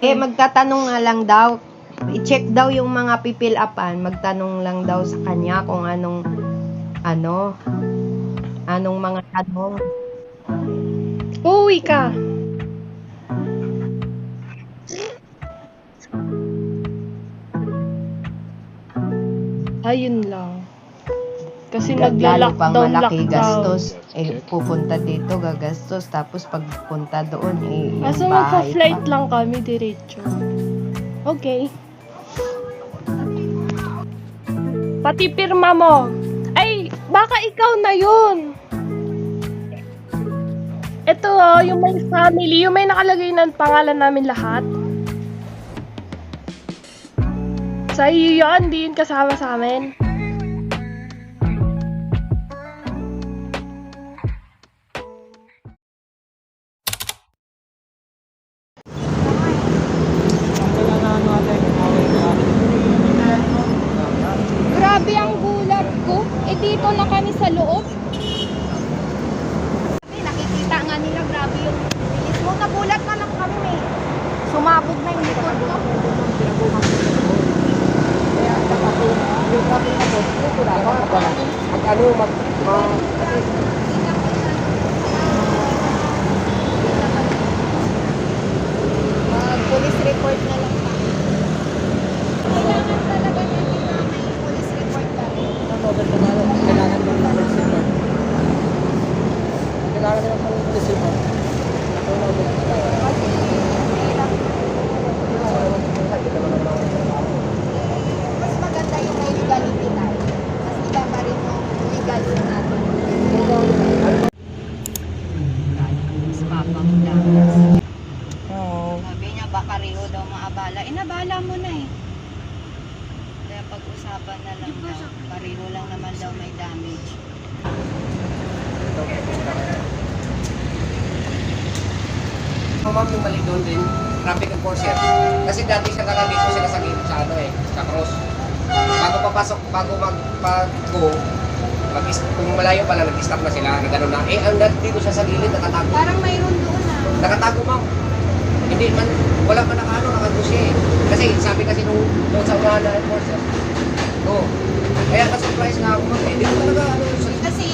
Magtatanong nga lang daw. I-check daw yung mga pipil upan. Magtanong lang daw sa kanya kung anong mga tanong. Uuwi ka. Ayun lang. Kasi Lalo pang nagla-lockdown, malaki lockdown. gastos. Pupunta dito, gagastos. Tapos pagpunta doon, yung Kaso bahay magpa-flight pa. lang kami diretso. Okay. Pati pirma mo. Ay, baka ikaw na yun. Ito yung may family, yung may nakalagay ng pangalan namin lahat. Sa iyo yun, di yun kasama sa amin. Grabe ang gulat ko. Dito na kami sa loob. Nakikita nga nila, grabe yung bilis mo. Nagulat na lang kami. Sumabog na yung likod ko. Police report na lang pa. Kailangan talaga natin na may police report ka rin. Kailangan ng police report. Kailangan ng police report. Mas maganda yung may legality tayo. Mas iba pa rin yung legal natin. Mas papang damas. Sabi niya, baka Rio daw maabala. Inabala mo na eh. Kaya pag-usapan na lang daw. Pariho lang naman daw may damage. Ma'am, yung mali doon din, traffic enforcer. Kasi dati siya dito sila sa sa cross. Bago papasok, bago mag-go, kung malayo pala, nag-stop na sila, nagano na. Ang dito siya sa gilid, nakatago. Parang mayroon doon na. Nakatago, ma'am. Hindi man, wala man nakago siya eh. Kasi sabi kasi doon sa unahan na enforcer. Oo. Kaya ka-surprise na ako, ma'am. Hindi ko talaga, Kasi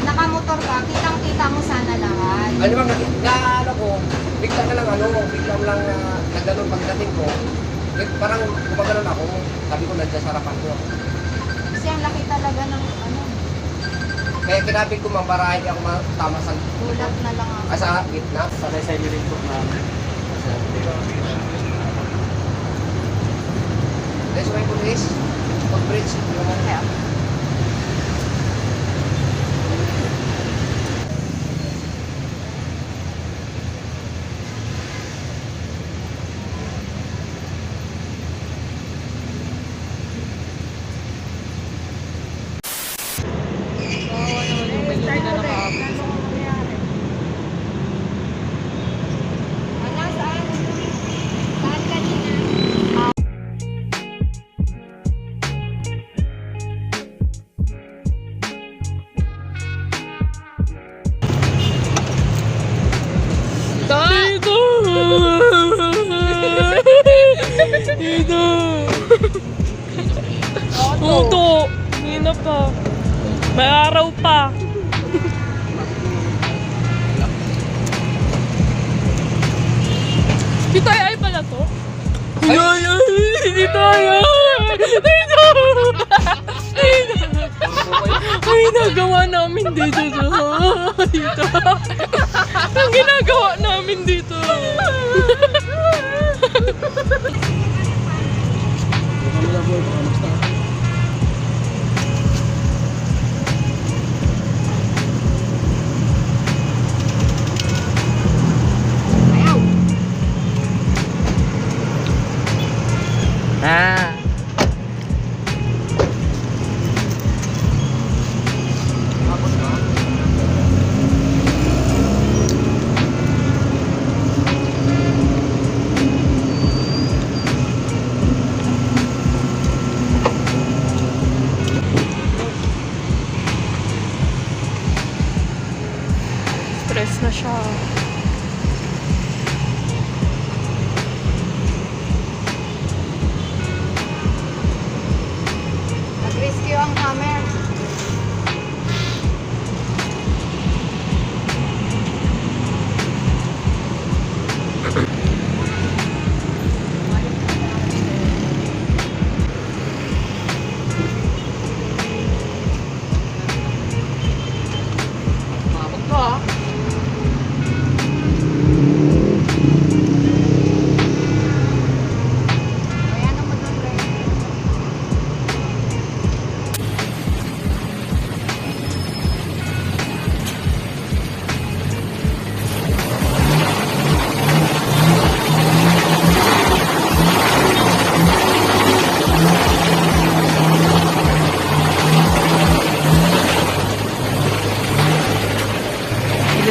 nakamotor ka, kitang-kita mo sana lahat. ano bang bigla na lang bigla lang nagganon pagdating ko. Parang gumaganon ako. Sabi ko nandiyan sa harapan ko. Kasi ang laki talaga ng Kaya kinabig ko ma'am para hindi ako matama sa gulat na lang ako. sa gitna. Sanay sa inyo rin po namin. That's why police, pag-bridge, Kaya, saan kanina? Dito! Dito! Tuto! Hindi na pa. May araw pa. Dito ay pala to? Dito ay! Dito! Ay, nagawa namin dito. Dito. Ang ginagawa namin dito. Stress na siya.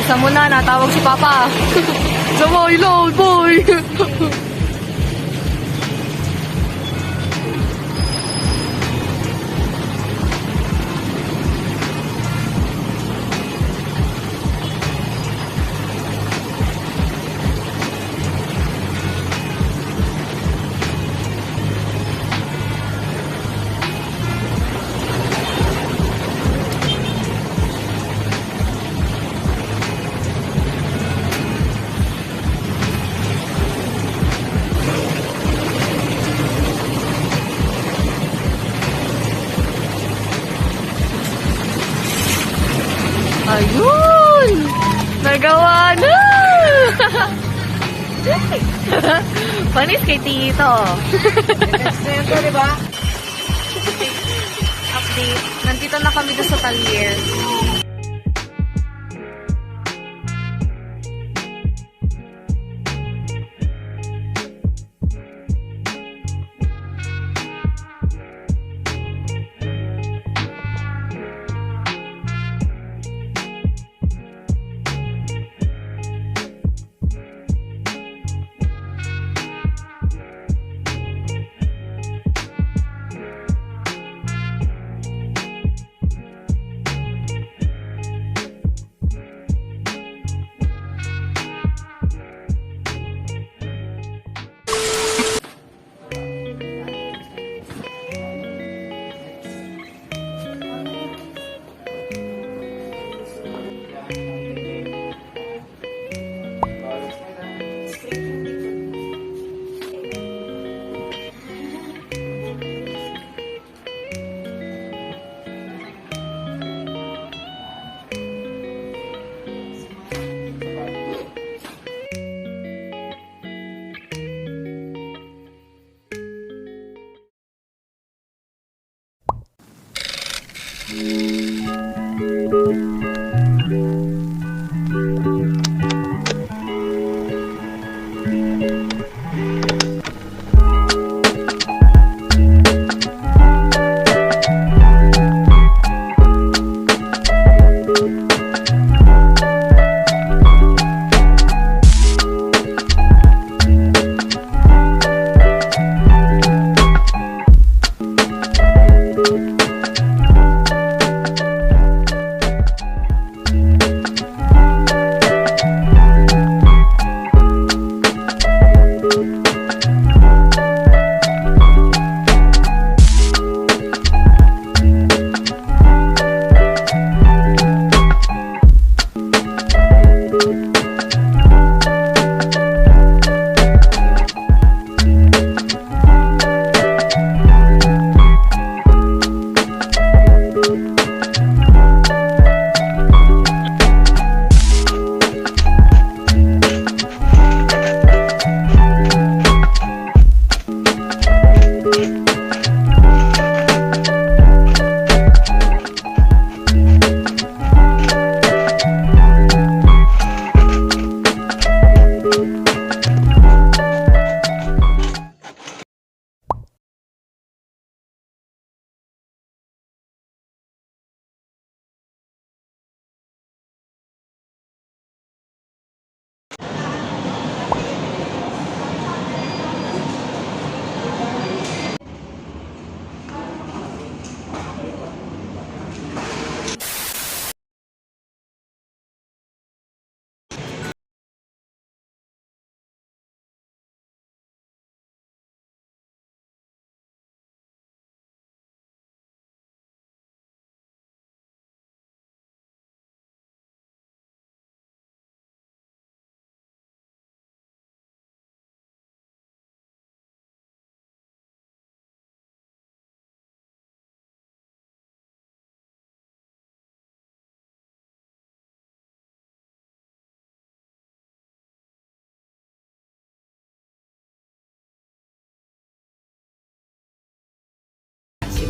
Bilisan mo na, natawag si Papa. Sabay load, boy! Ayun! Nagawa na! Panis kay Tito. Ito, di ba? Update. Nandito na kami doon sa Talier.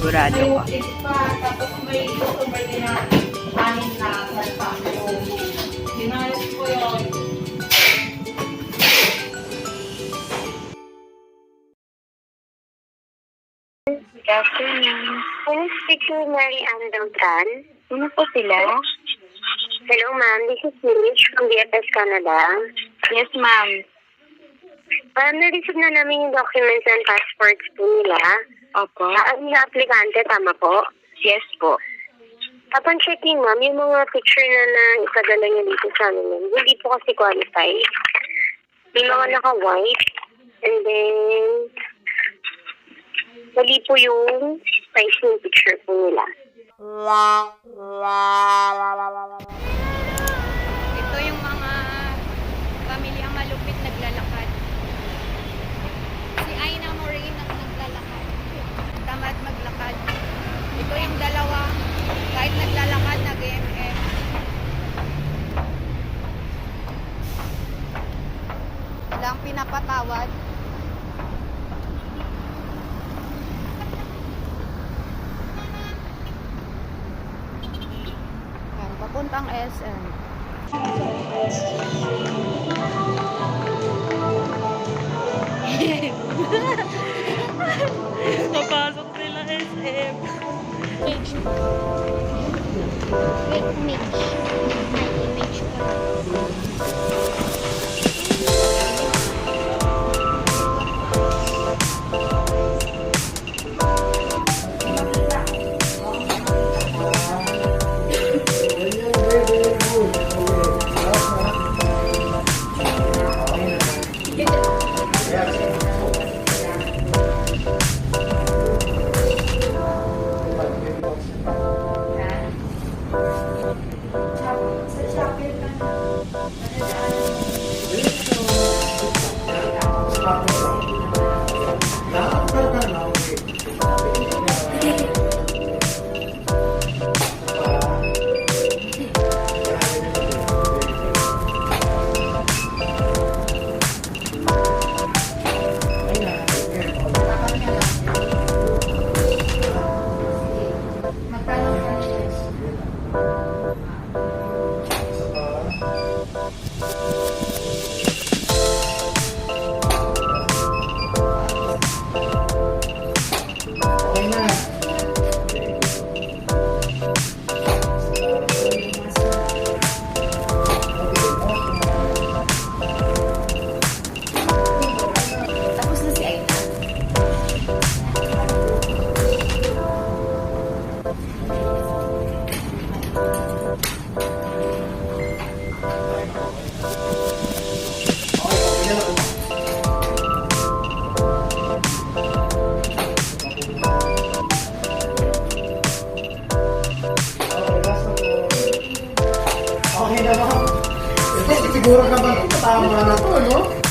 Sigurado ko. Good afternoon. Can I speak to Mary Ann Beltran? Sino po sila? Hello, ma'am. This is Mitch from BFS Canada. Yes, ma'am. Na-receive na namin yung documents and passports po nila. Opo. Ang aplikante, tama po? Yes po. Upon checking, ma'am, yung mga picture na ipadala niyo dito sa amin, ma'am, hindi po kasi qualified. May mga naka-white. And then, mali po yung size ng picture po nila. Ito yung mga pamilyang malupit naglalakad. Si Aina Moraine ang naglalakad. Tamad maglakad. Ito yung dalawa. Kahit naglalakad, nag-EMF. Walang pinapatawad. Yan, papuntang SM. Napasok sila SM. Wait, Mitch. My image po. Okay na ba? Ito, siguro naman tama na to, no?